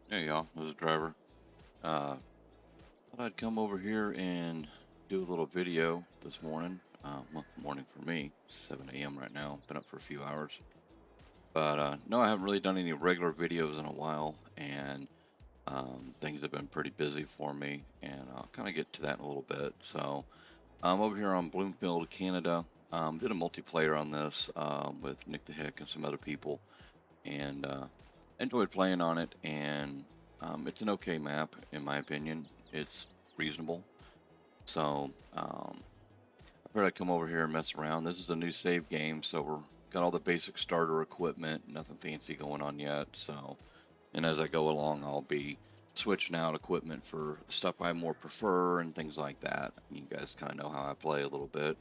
Hey y'all, this is Driver. Thought I'd come over here and do a little video this morning. Well, morning for me, 7 a.m. right now. Been up for a few hours. But no, I haven't really done any regular videos in a while, and things have been pretty busy for me, and I'll kind of get to that in a little bit. So I'm over here on Bloomfield, Canada. Did a multiplayer on this with Nick the Hick and some other people, and enjoyed playing on it, and it's an okay map in my opinion. It's reasonable. So I figured I'd come over here and mess around. This is a new save game, so we're got all the basic starter equipment, nothing fancy going on yet. So, and as I go along, I'll be switching out equipment for stuff I more prefer and things like that. You guys kind of know how I play a little bit.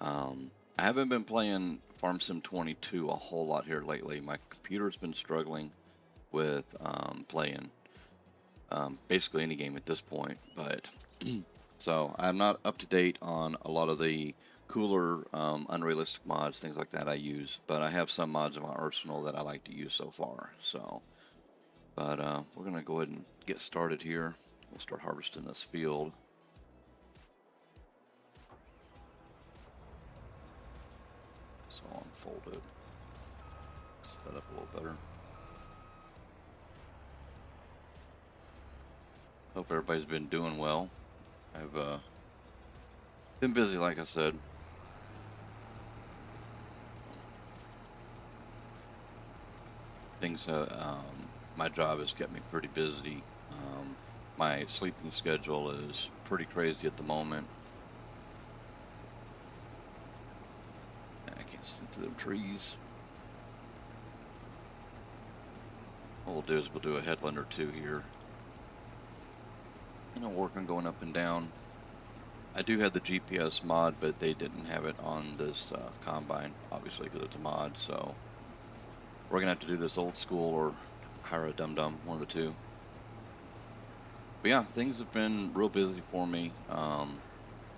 I haven't been playing Farm Sim 22 a whole lot here lately. My computer's been struggling with playing basically any game at this point. But so I'm not up to date on a lot of the cooler unrealistic mods, things like that I use. But I have some mods in my arsenal that I like to use so far. So, but we're gonna go ahead and get started here. We'll start harvesting this field. So I'll unfold it, set up a little better. Hope everybody's been doing well. I've been busy, like I said. Things, my job has kept me pretty busy. My sleeping schedule is pretty crazy at the moment. I can't see through the trees. What we'll do is we'll do a headland or two here. And I'll work on going up and down. I do have the GPS mod, but they didn't have it on this combine, obviously, because it's a mod. So we're gonna have to do this old school or hire a dum-dum, one of the two. But yeah, things have been real busy for me.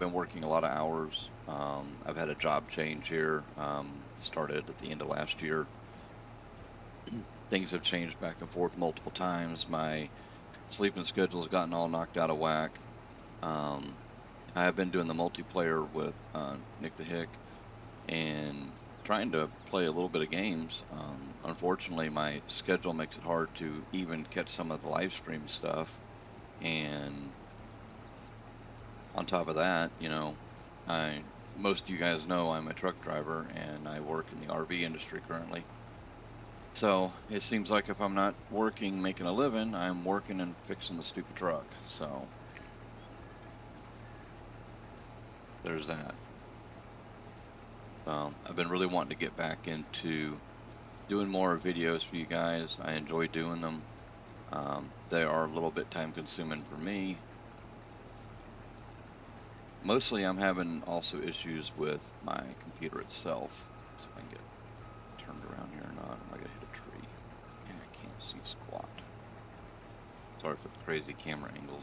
Been working a lot of hours. I've had a job change here. Started at the end of last year. Things have changed back and forth multiple times. My sleeping schedule has gotten all knocked out of whack. Um, I have been doing the multiplayer with Nick the Hick and trying to play a little bit of games. Unfortunately, my schedule makes it hard to even catch some of the live stream stuff. And on top of that, I most of you guys know I'm a truck driver and I work in the RV industry currently. So it seems like if I'm not working making a living, I'm working and fixing the stupid truck. So there's that. I've been really wanting to get back into doing more videos for you guys. I enjoy doing them. They are a little bit time consuming for me. Mostly I'm having also issues with my computer itself. So if I can get turned around here or not. Am I gonna hit a tree? Yeah, I can't see squat. Sorry for the crazy camera angles.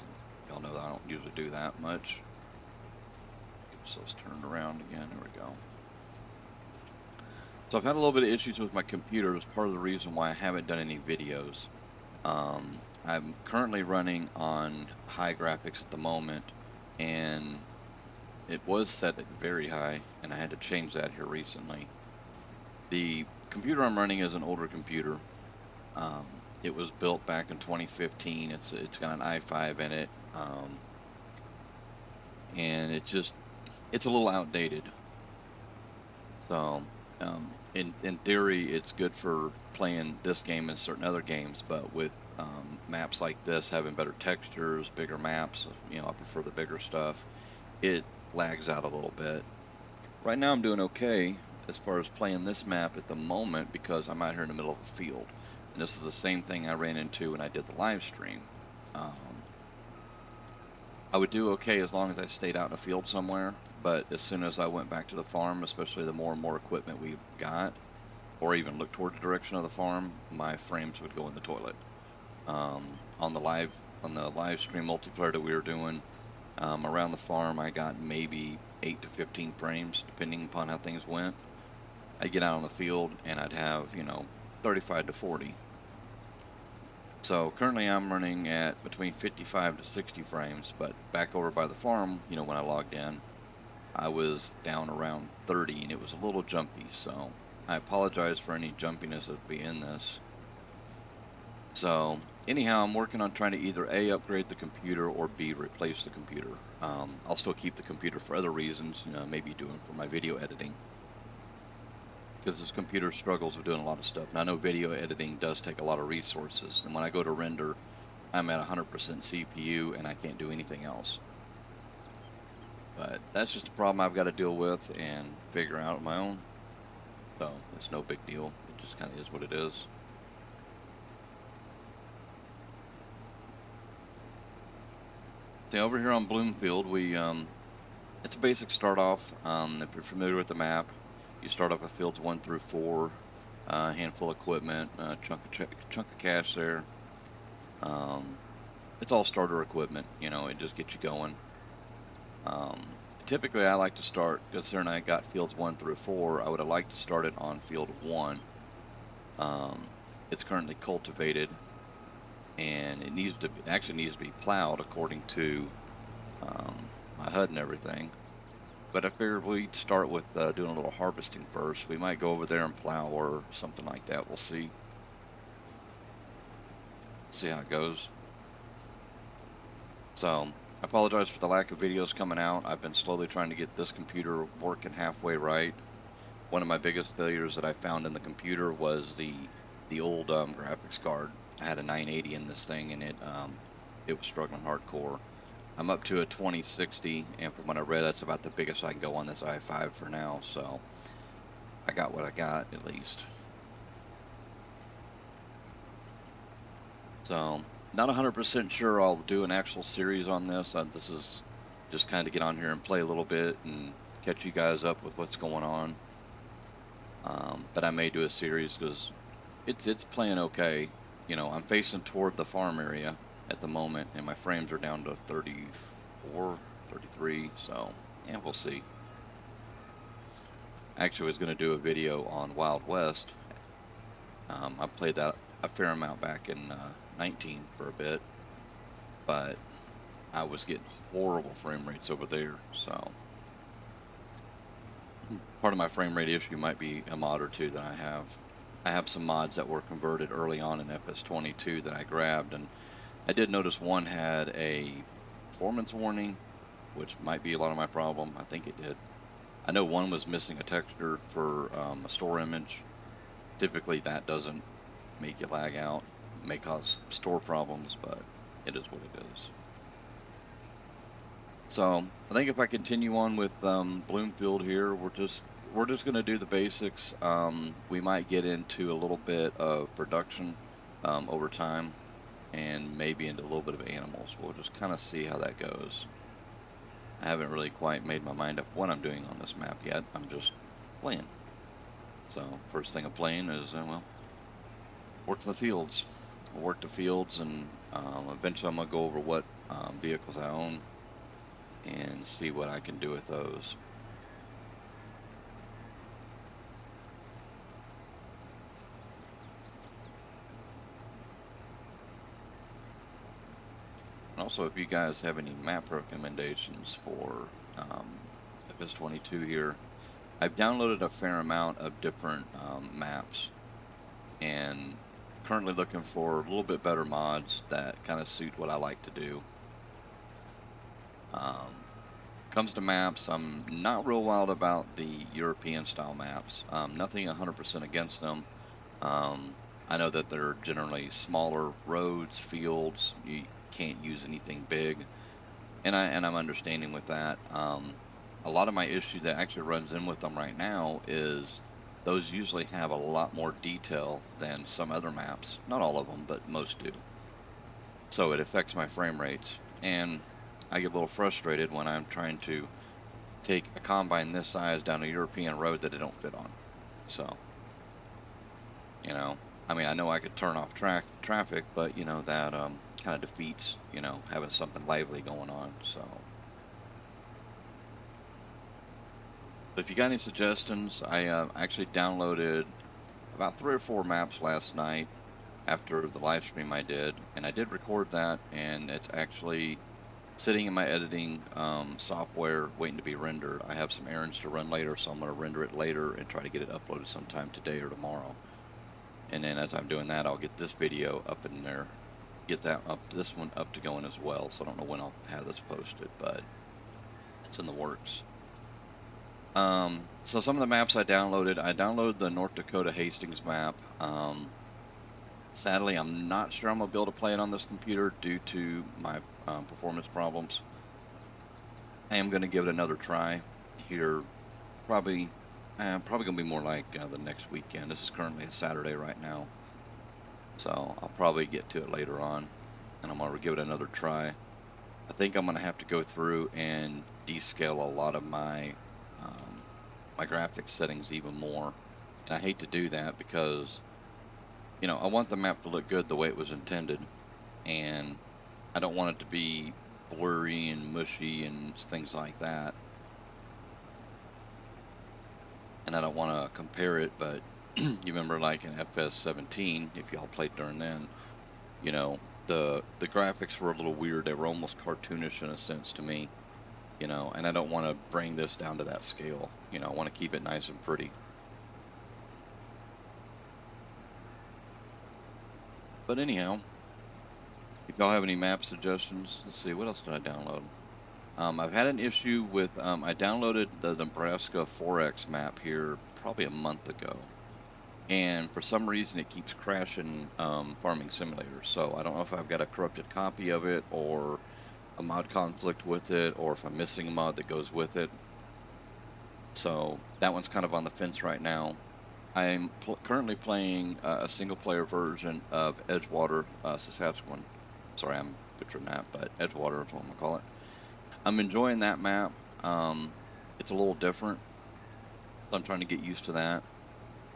Y'all know that I don't usually do that much. Get ourselves turned around again. There we go. So I've had a little bit of issues with my computer. It's part of the reason why I haven't done any videos. I'm currently running on high graphics at the moment, and it was set at very high, and I had to change that here recently. The computer I'm running is an older computer. It was built back in 2015. It's got an i5 in it, and it's a little outdated. So in theory, it's good for playing this game and certain other games, but with maps like this having better textures, bigger maps, I prefer the bigger stuff. It lags out a little bit. Right now, I'm doing okay as far as playing this map at the moment because I'm out here in the middle of a field. And this is the same thing I ran into when I did the live stream. I would do okay as long as I stayed out in a field somewhere, but as soon as I went back to the farm, especially the more and more equipment we got, or even looked toward the direction of the farm, my frames would go in the toilet. On the live stream multiplayer that we were doing around the farm, I got maybe 8 to 15 frames, depending upon how things went. I'd get out on the field and I'd have 35 to 40. So currently I'm running at between 55 to 60 frames, but back over by the farm, when I logged in, I was down around 30 and it was a little jumpy. So I apologize for any jumpiness that would be in this. So anyhow, I'm working on trying to either A, upgrade the computer, or B, replace the computer. I'll still keep the computer for other reasons, maybe doing for my video editing, because this computer struggles with doing a lot of stuff. And I know video editing does take a lot of resources. And when I go to render, I'm at 100% CPU and I can't do anything else. But that's just a problem I've got to deal with and figure out on my own. So it's no big deal. It just kind of is what it is. See, over here on Bloomfield, it's a basic start off. If you're familiar with the map, you start off with fields 1 through 4, handful of equipment, chunk of cash there. Um, it's all starter equipment, it just gets you going. Typically, I like to start, considering I got fields 1 through 4, I would have liked to start it on field 1. It's currently cultivated, and it actually needs to be plowed according to my HUD and everything. But I figured we'd start with doing a little harvesting first. We might go over there and plow or something like that. We'll see. See how it goes. So I apologize for the lack of videos coming out. I've been slowly trying to get this computer working halfway right. One of my biggest failures that I found in the computer was the old graphics card. I had a 980 in this thing, and it was struggling hardcore. I'm up to a 2060, and from what I read, that's about the biggest I can go on this i5 for now. So I got what I got, at least. So not 100% sure I'll do an actual series on this. This is just kind of get on here and play a little bit and catch you guys up with what's going on. But I may do a series because it's playing okay. I'm facing toward the farm area at the moment, and my frames are down to 34, 33. So yeah, we'll see. Actually, I was going to do a video on Wild West. I played that a fair amount back in 19 for a bit, but I was getting horrible frame rates over there. So part of my frame rate issue might be a mod or two that I have. I have some mods that were converted early on in FS22 that I grabbed, and I did notice one had a performance warning, which might be a lot of my problem. I think it did. I know one was missing a texture for a store image. Typically that doesn't make you lag out. It may cause store problems, but it is what it is. So I think if I continue on with Bloomfield here, we're just going to do the basics. We might get into a little bit of production over time, and maybe into a little bit of animals. We'll just kind of see how that goes. I haven't really quite made my mind up what I'm doing on this map yet. I'm just playing. So first thing I'm playing is work the fields. I'll work the fields, and eventually I'm gonna go over what vehicles I own and see what I can do with those. Also, if you guys have any map recommendations for FS22 here, I've downloaded a fair amount of different maps, and currently looking for a little bit better mods that kind of suit what I like to do. Comes to maps, I'm not real wild about the European style maps. Nothing 100% against them. I know that they're generally smaller roads, fields. You can't use anything big, and I'm understanding with that. A lot of my issue that actually runs in with them right now is those usually have a lot more detail than some other maps. Not all of them, but most do. So it affects my frame rates, and I get a little frustrated when I'm trying to take a combine this size down a European road that it don't fit on. So, I mean, I know I could turn off traffic, but that kind of defeats having something lively going on. So, if you got any suggestions, I actually downloaded about 3 or 4 maps last night after the live stream I did, and I did record that, and it's actually sitting in my editing software waiting to be rendered. I have some errands to run later, so I'm going to render it later and try to get it uploaded sometime today or tomorrow. And then as I'm doing that, I'll get this video up in there, get that up, this one up to going as well. So I don't know when I'll have this posted, but it's in the works. So some of the maps I downloaded the North Dakota Hastings map. Sadly, I'm not sure I'm gonna be able to play it on this computer due to my performance problems. I am gonna give it another try here, probably gonna be more like the next weekend. This is currently a Saturday right now, so I'll probably get to it later on, and I'm gonna give it another try. I think I'm gonna have to go through and descale a lot of my my graphics settings even more, and I hate to do that because I want the map to look good the way it was intended, and I don't want it to be blurry and mushy and things like that. And I don't want to compare it, but you remember like in FS17, if y'all played during then, the graphics were a little weird. They were almost cartoonish in a sense to me, and I don't want to bring this down to that scale. I want to keep it nice and pretty. But anyhow, if y'all have any map suggestions, let's see, what else did I download? I've had an issue with, I downloaded the Nebraska 4X map here probably a month ago. And for some reason it keeps crashing Farming Simulator. So I don't know if I've got a corrupted copy of it or a mod conflict with it, or if I'm missing a mod that goes with it. So that one's kind of on the fence right now. I'm currently playing a single player version of Edgewater, Saskatchewan. Sorry, I'm butchering that, but Edgewater is what I'm gonna call it. I'm enjoying that map. It's a little different, so I'm trying to get used to that.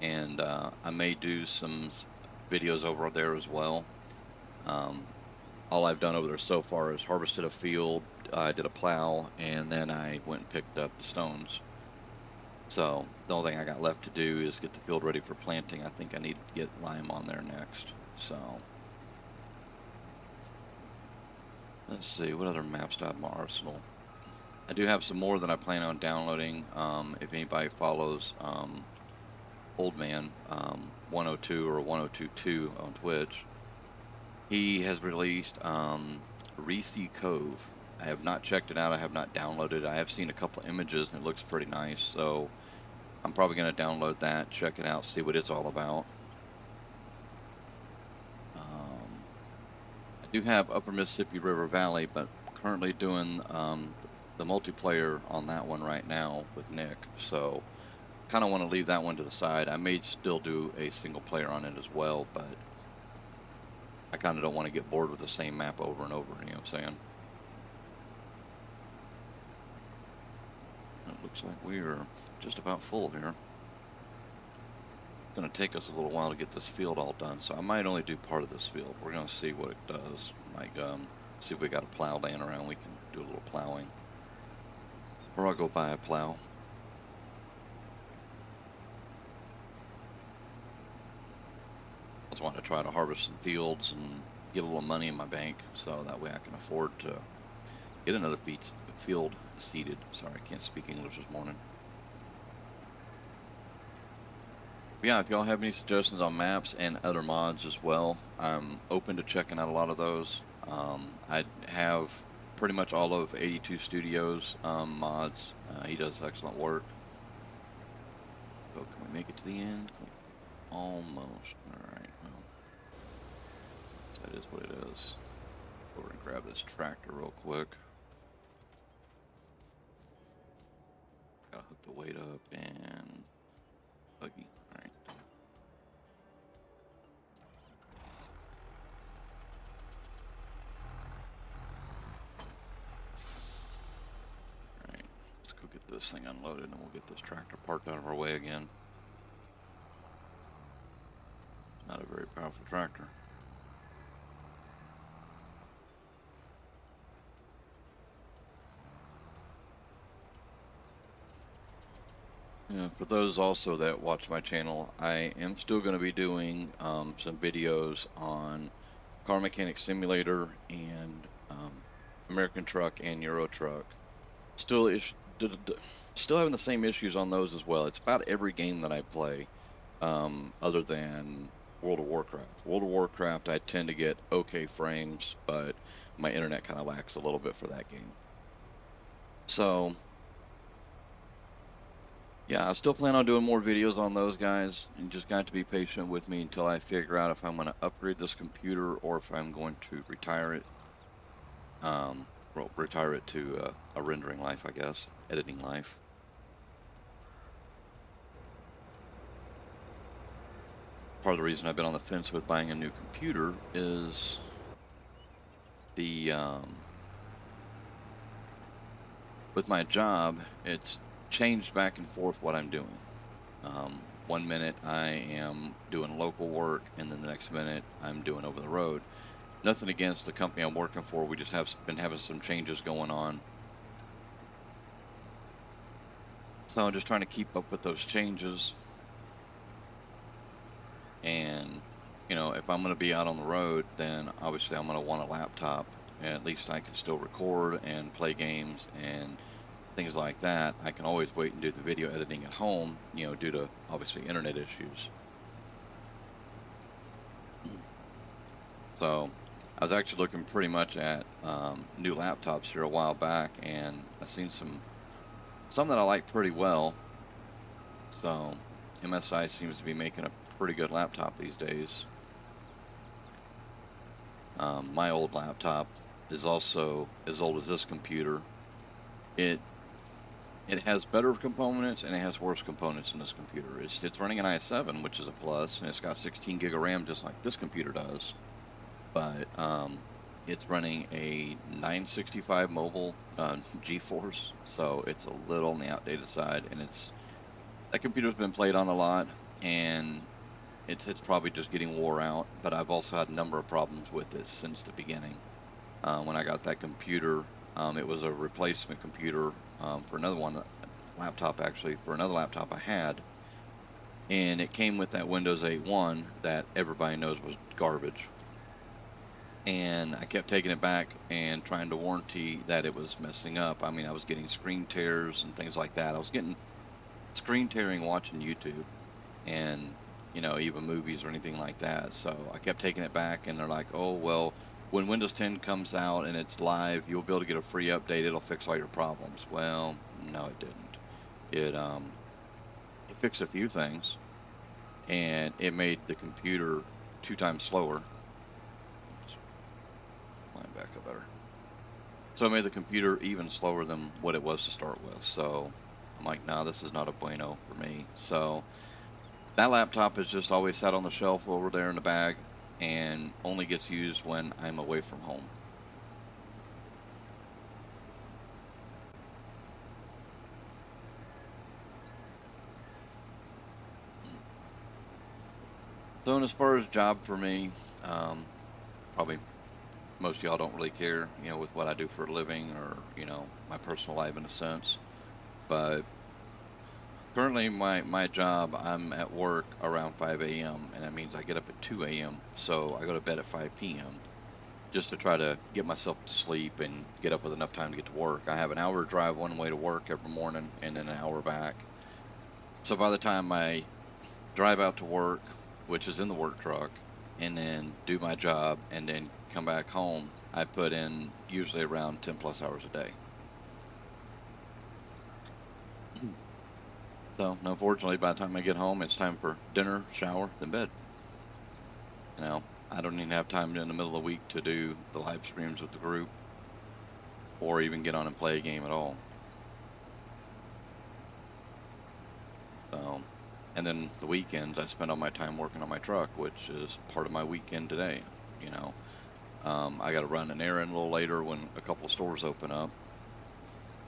And I may do some videos over there as well. All I've done over there so far is harvested a field, I did a plow, and then I went and picked up the stones. So the only thing I got left to do is get the field ready for planting. I think I need to get lime on there next. So let's see, what other maps do I have in my arsenal? I do have some more that I plan on downloading. If anybody follows Old Man 102 or 1022 on Twitch, he has released Reese Cove. I have not checked it out. I have not downloaded it. I have seen a couple of images and it looks pretty nice. So I'm probably going to download that, check it out, see what it's all about. I do have Upper Mississippi River Valley, but currently doing the multiplayer on that one right now with Nick. So kind of want to leave that one to the side. I may still do a single player on it as well, but I kind of don't want to get bored with the same map over and over, you know what I'm saying? It looks like we're just about full here. It's going to take us a little while to get this field all done, so I might only do part of this field. We're going to see what it does. Like, see if we got a plow laying around. We can do a little plowing. Or I'll go buy a plow. I just want to try to harvest some fields and get a little money in my bank, so that way I can afford to get another field seeded. Sorry, I can't speak English this morning. But yeah, if y'all have any suggestions on maps and other mods as well, I'm open to checking out a lot of those. I have pretty much all of 82 Studios mods. He does excellent work. So can we make it to the end? Almost. All right. Well, that is what it is. Go over and grab this tractor real quick. Gotta hook the weight up and buggy. All right. All right. Let's go get this thing unloaded and we'll get this tractor parked out of our way again. Not a very powerful tractor. For those also that watch my channel, I am still going to be doing some videos on Car Mechanic Simulator and American Truck and Euro Truck. Still, still having the same issues on those as well. It's about every game that I play, other than World of Warcraft. World of Warcraft, I tend to get okay frames, but my internet kind of lacks a little bit for that game. So yeah, I still plan on doing more videos on those guys, and just got to be patient with me until I figure out if I'm going to upgrade this computer or if I'm going to retire it. Well, retire it to a rendering life, I guess, editing life. Part of the reason I've been on the fence with buying a new computer is the with my job, it's changed back and forth what I'm doing. 1 minute I am doing local work, and then the next minute I'm doing over the road. Nothing against the company I'm working for. We just have been having some changes going on. So I'm just trying to keep up with those changes. And, if I'm going to be out on the road, then obviously I'm going to want a laptop. And at least I can still record and play games and things like that. I can always wait and do the video editing at home, due to obviously internet issues. So I was actually looking pretty much at new laptops here a while back, and I've seen some that I like pretty well. So MSI seems to be making a pretty good laptop these days. My old laptop is also as old as this computer. It has better components and it has worse components in this computer. It's running an i7, which is a plus, and it's got 16 gig of RAM just like this computer does. But it's running a 965 mobile GeForce, so it's a little on the outdated side, and that computer's been played on a lot, and it's probably just getting wore out. But I've also had a number of problems with it since the beginning. When I got that computer, it was a replacement computer for another laptop actually, for another laptop I had, and it came with that Windows 8.1 that everybody knows was garbage. And I kept taking it back and trying to warranty that it was messing up. I mean, I was getting screen tears and things like that. I was getting screen tearing watching YouTube and, even movies or anything like that. So I kept taking it back, and they're like, oh, well, when Windows 10 comes out and it's live, you'll be able to get a free update. It'll fix all your problems. Well, no, it didn't. It fixed a few things, and it made the computer 2 times slower. Line back up better. So it made the computer even slower than what it was to start with. So I'm like, nah, this is not a bueno for me. So that laptop has just always sat on the shelf over there in the bag and only gets used when I'm away from home. So, as far as job for me, probably most of y'all don't really care, with what I do for a living or, my personal life in a sense. But currently, my job, I'm at work around 5 a.m., and that means I get up at 2 a.m., so I go to bed at 5 p.m. just to try to get myself to sleep and get up with enough time to get to work. I have an hour drive one way to work every morning and then an hour back. So by the time I drive out to work, which is in the work truck, and then do my job and then come back home, I put in usually around 10 plus hours a day. So unfortunately, by the time I get home, it's time for dinner, shower, then bed. I don't even have time in the middle of the week to do the live streams with the group or even get on and play a game at all. So, and then the weekends, I spend all my time working on my truck, which is part of my weekend today. I got to run an errand a little later when a couple of stores open up.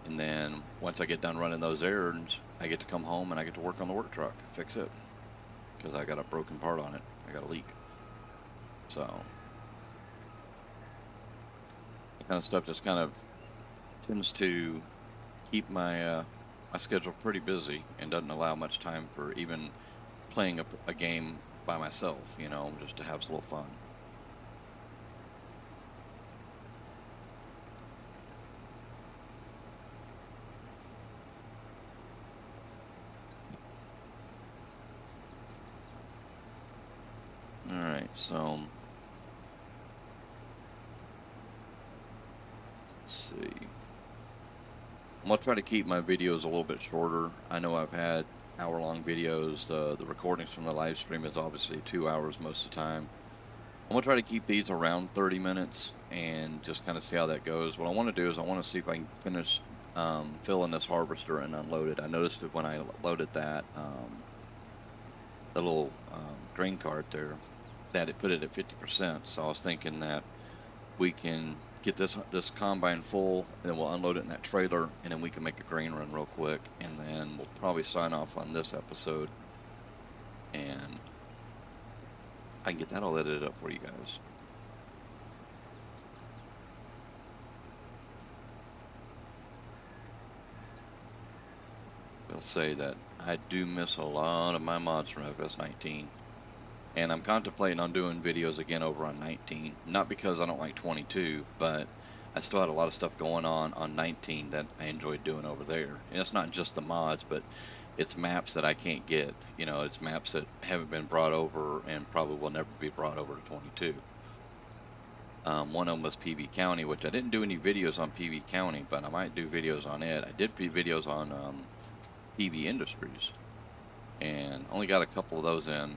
And then once I get done running those errands, I get to come home and I get to work on the work truck, fix it, because I got a broken part on it. I got a leak. So that kind of stuff just kind of tends to keep my my schedule pretty busy and doesn't allow much time for even playing a game by myself, you know, just to have a little fun. All right, so let's see. I'm gonna try to keep my videos a little bit shorter. I know I've had hour-long videos. The recordings from the live stream is obviously 2 hours most of the time. I'm gonna try to keep these around 30 minutes and just kind of see how that goes. What I want to do is I want to see if I can finish filling this harvester and unload it. I noticed that when I loaded that the little grain cart there, that it put it at 50%. So I was thinking that we can get this combine full, and then we'll unload it in that trailer, and then we can make a grain run real quick, and then we'll probably sign off on this episode, and I can get that all edited up for you guys. I'll say that I do miss a lot of my mods from FS19, and I'm contemplating on doing videos again over on 19. Not because I don't like 22, but I still had a lot of stuff going on 19 that I enjoyed doing over there. And it's not just the mods, but it's maps that I can't get. You know, it's maps that haven't been brought over and probably will never be brought over to 22. One of them was PV County, which I didn't do any videos on PV County, but I might do videos on it. I did videos on PV Industries, and only got a couple of those in.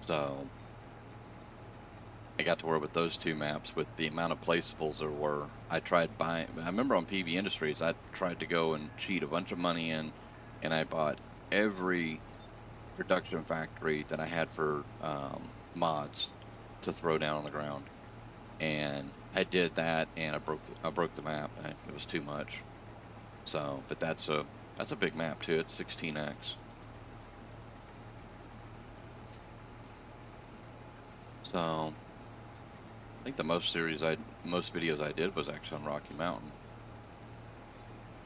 So I got to where with those two maps, with the amount of placeables there were, I tried buying. I remember on PV Industries, I tried to go and cheat a bunch of money in, and I bought every production factory that I had for mods to throw down on the ground. And I did that, and I broke the map. It was too much. So, but that's a big map too. It's 16x. So I think the most videos I did was actually on Rocky Mountain.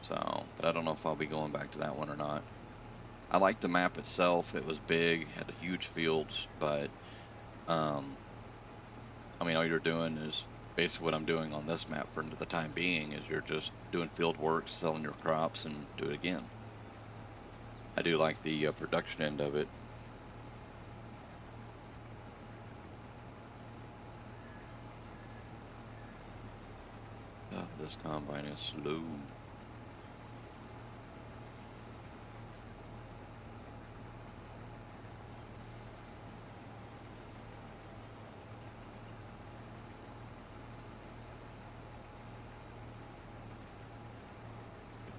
So, but I don't know if I'll be going back to that one or not. I liked the map itself. It was big, had huge fields, but um, I mean, all you're doing is basically what I'm doing on this map for the time being is you're just doing field work, selling your crops, and do it again. I do like the production end of it. This combine is slow.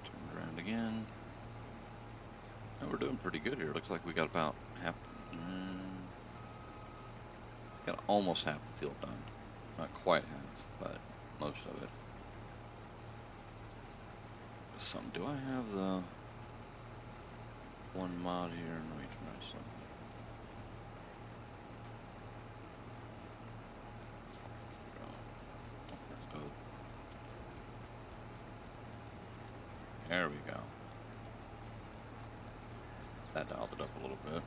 Turn around again. And we're doing pretty good here. Looks like we got about half, got almost half the field done. Not quite half, but most of it. Do I have the one mod here? Let me try something. Oh, there we go. That dialed it up a little bit.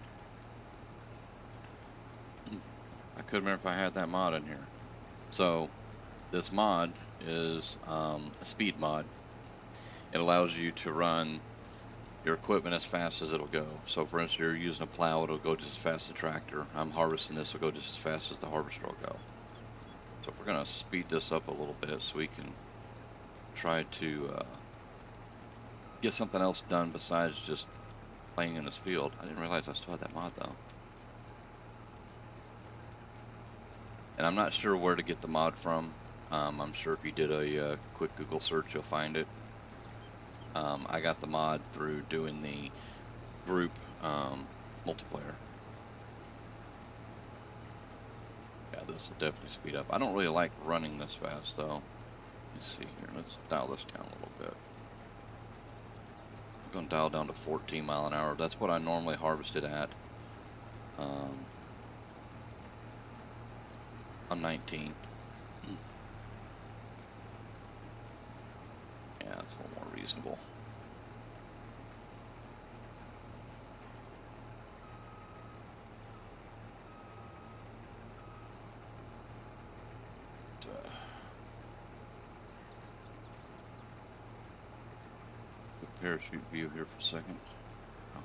I couldn't remember if I had that mod in here. So this mod is a speed mod. It allows you to run your equipment as fast as it'll go. So for instance, you're using a plow, it'll go just as fast as a tractor. I'm harvesting this, it'll go just as fast as the harvester will go. So if we're gonna speed this up a little bit so we can try to get something else done besides just playing in this field. I didn't realize I still had that mod though. And I'm not sure where to get the mod from. I'm sure if you did a quick Google search, you'll find it. I got the mod through doing the group multiplayer. Yeah, this will definitely speed up. I don't really like running this fast though. Let's see here. Let's dial this down a little bit. I'm going to dial down to 14 mile an hour. That's what I normally harvest it at. On 19. Yeah, it's a little more reasonable. parachute view here for a second. Oh.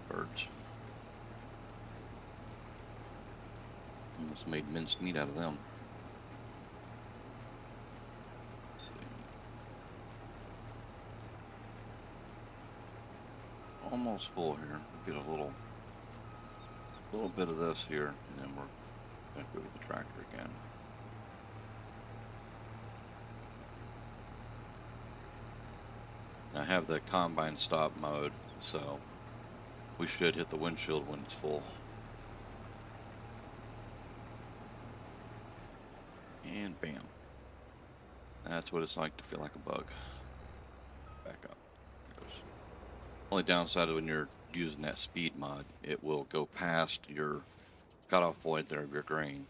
Birds. Almost made minced meat out of them. Let's see. Almost full here. We'll get a little bit of this here, and then we're gonna go with the tractor again. I have the combine stop mode, so we should hit the windshield when it's full. And bam. That's what it's like to feel like a bug. Back up. There it goes. Only downside of when you're using that speed mod, it will go past your cutoff point there of your grain.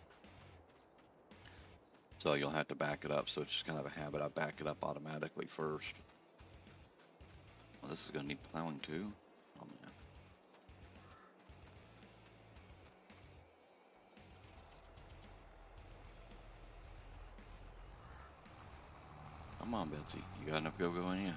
So you'll have to back it up. So it's just kind of a habit. I back it up automatically first. Well, this is going to need plowing too. Oh man. Come on, Betsy. You got enough go-go in you?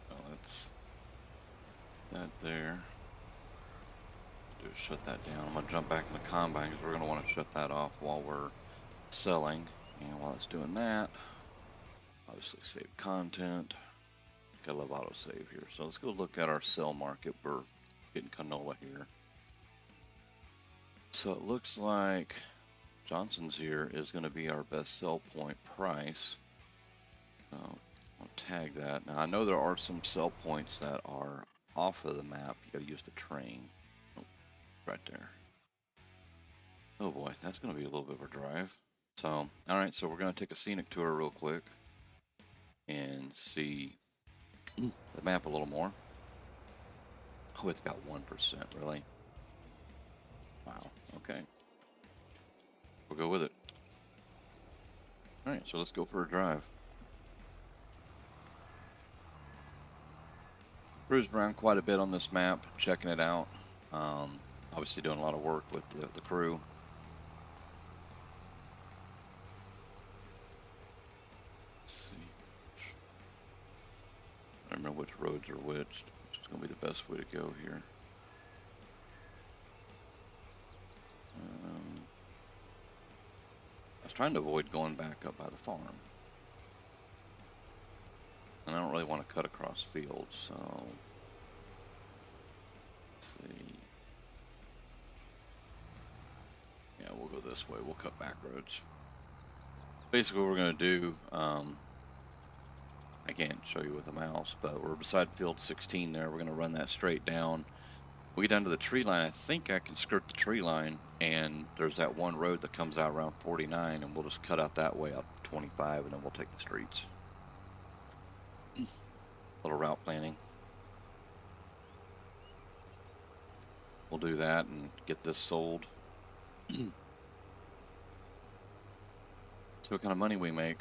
So that's that there. Do is shut that down. I'm going to jump back in the combine because we're going to want to shut that off while we're selling. And while it's doing that, obviously save content. Gotta love autosave here. So let's go look at our sell market. We're getting canola here. So it looks like Johnson's here is going to be our best sell point price. So I'll tag that. Now I know there are some sell points that are off of the map. You gotta use the train. Oh, right there. Oh boy, that's going to be a little bit of a drive. So, all right, so we're going to take a scenic tour real quick and see the map a little more. Oh, it's got 1%, really? Wow, okay. We'll go with it. All right, so let's go for a drive. Cruised around quite a bit on this map, checking it out. Obviously doing a lot of work with the crew. Let's see. I don't remember which roads are which is going to be the best way to go here. I was trying to avoid going back up by the farm. And I don't really want to cut across fields, so let's see. Yeah, we'll go this way. We'll cut back roads. Basically, what we're going to do, I can't show you with a mouse, but we're beside field 16 there. We're going to run that straight down. We get down to the tree line. I think I can skirt the tree line, and there's that one road that comes out around 49, and we'll just cut out that way out 25, and then we'll take the streets. Little route planning. We'll do that and get this sold. See what kind of money we make.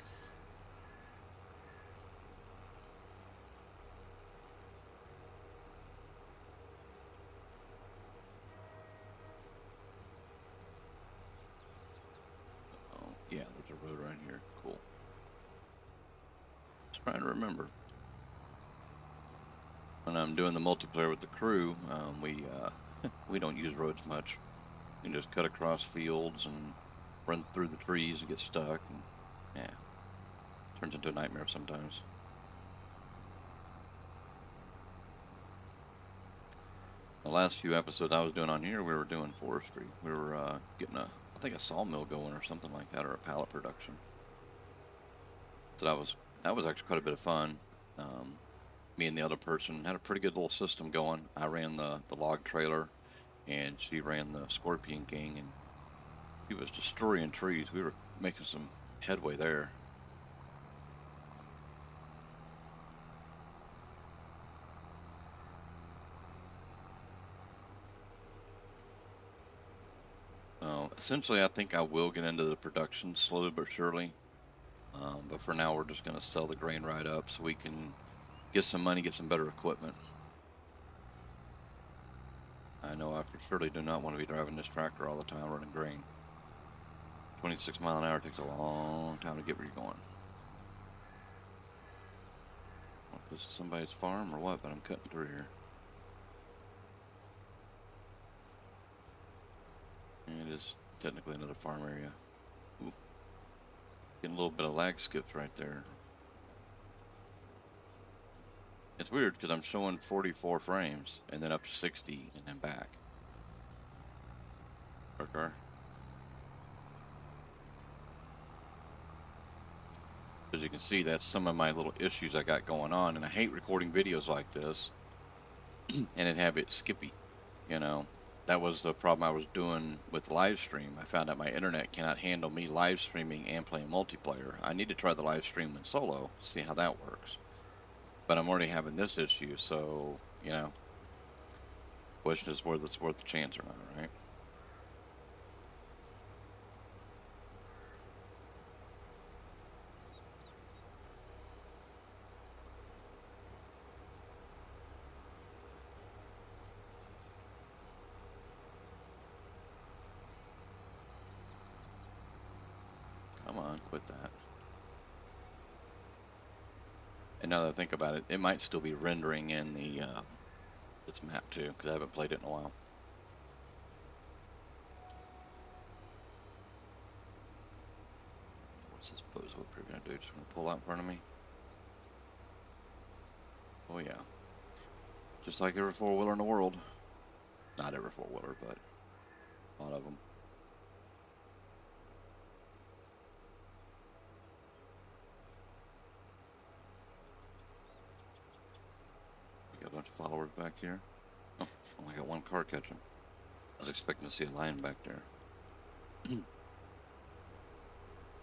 Oh, yeah, there's a road right here. Cool. Just trying to remember. When I'm doing the multiplayer with the crew, we don't use roads much. You can just cut across fields and run through the trees and get stuck. And, yeah, turns into a nightmare sometimes. The last few episodes I was doing on here, we were doing forestry. We were getting I think a sawmill going or something like that, or a pallet production. So that was that was actually quite a bit of fun. Um, Me and the other person had a pretty good little system going. I ran the log trailer, and she ran the Scorpion King, and she was destroying trees. We were making some headway there. Essentially, I think I will get into the production slowly but surely. But for now, we're just going to sell the grain right up so we can get some money, get some better equipment. I know I for surely do not want to be driving this tractor all the time running grain. 26 mile an hour takes a long time to get where you're going. Want this is somebody's farm or what? But I'm cutting through here. And it is technically another farm area. Ooh, getting a little bit of lag skips right there. It's weird because I'm showing 44 frames and then up to 60 and then back. Okay. As you can see, that's some of my little issues I got going on, and I hate recording videos like this and it have it skippy. You know, that was the problem I was doing with live stream. I found out my internet cannot handle me live streaming and playing multiplayer. I need to try the live stream in solo, see how that works. But I'm already having this issue, so question is whether it's worth the chance or not, right? Come on, quit that. And now that I think about it, it might still be rendering in the this map too, because I haven't played it in a while. What's this pose whip you're gonna do? Just gonna pull out in front of me? Oh yeah. Just like every four-wheeler in the world. Not every four-wheeler, but a lot of them. We got a bunch of followers back here. Oh, only got one car catching. I was expecting to see a lion back there.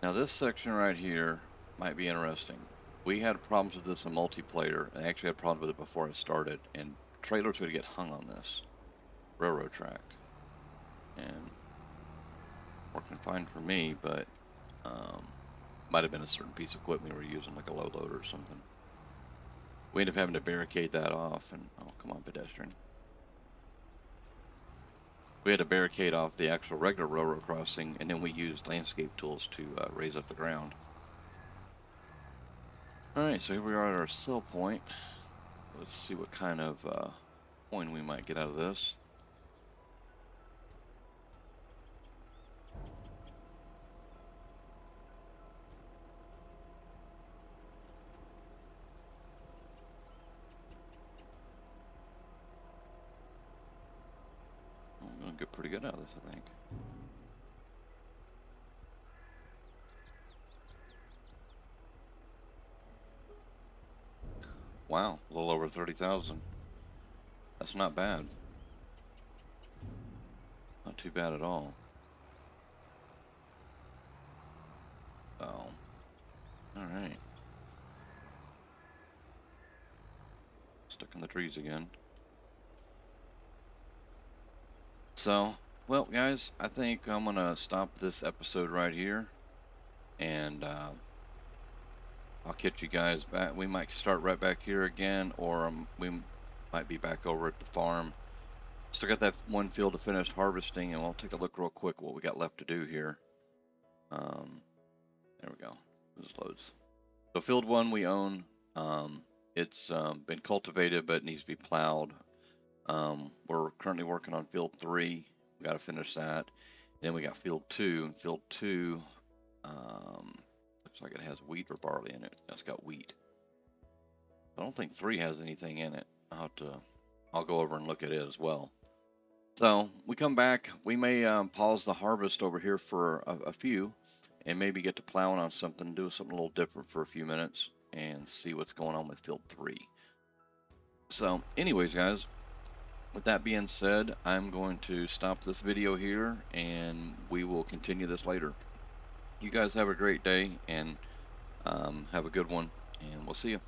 Now this section right here might be interesting. We had problems with this in multiplayer, and I actually had problems with it before I started, and trailers would get hung on this railroad track. And working fine for me, but might have been a certain piece of equipment we were using, like a low loader or something. We ended up having to barricade that off, and oh, come on, pedestrian. We had to barricade off the actual regular railroad crossing, and then we used landscape tools to raise up the ground. All right, so here we are at our sell point. Let's see what kind of coin we might get out of this. I'm gonna get pretty good out of this, I think. Wow, a little over 30,000. That's not bad. Not too bad at all. So, all right. Stuck in the trees again. So, well, guys, I think I'm gonna stop this episode right here, and I'll catch you guys back. We might start right back here again, or we might be back over at the farm. Still got that one field to finish harvesting, and we'll take a look real quick what we got left to do here. There we go. This loads. So field one we own. It's been cultivated, but it needs to be plowed. We're currently working on field three. We got to finish that. Then we got field two. And field two looks like it has wheat or barley in it. It's got wheat. I don't think three has anything in it. I'll go over and look at it as well. So we come back. We may pause the harvest over here for a few, and maybe get to plowing on something, do something a little different for a few minutes. and see what's going on with field 3. So anyways, guys, with that being said, I'm going to stop this video here and we will continue this later. You guys have a great day and have a good one, and we'll see you.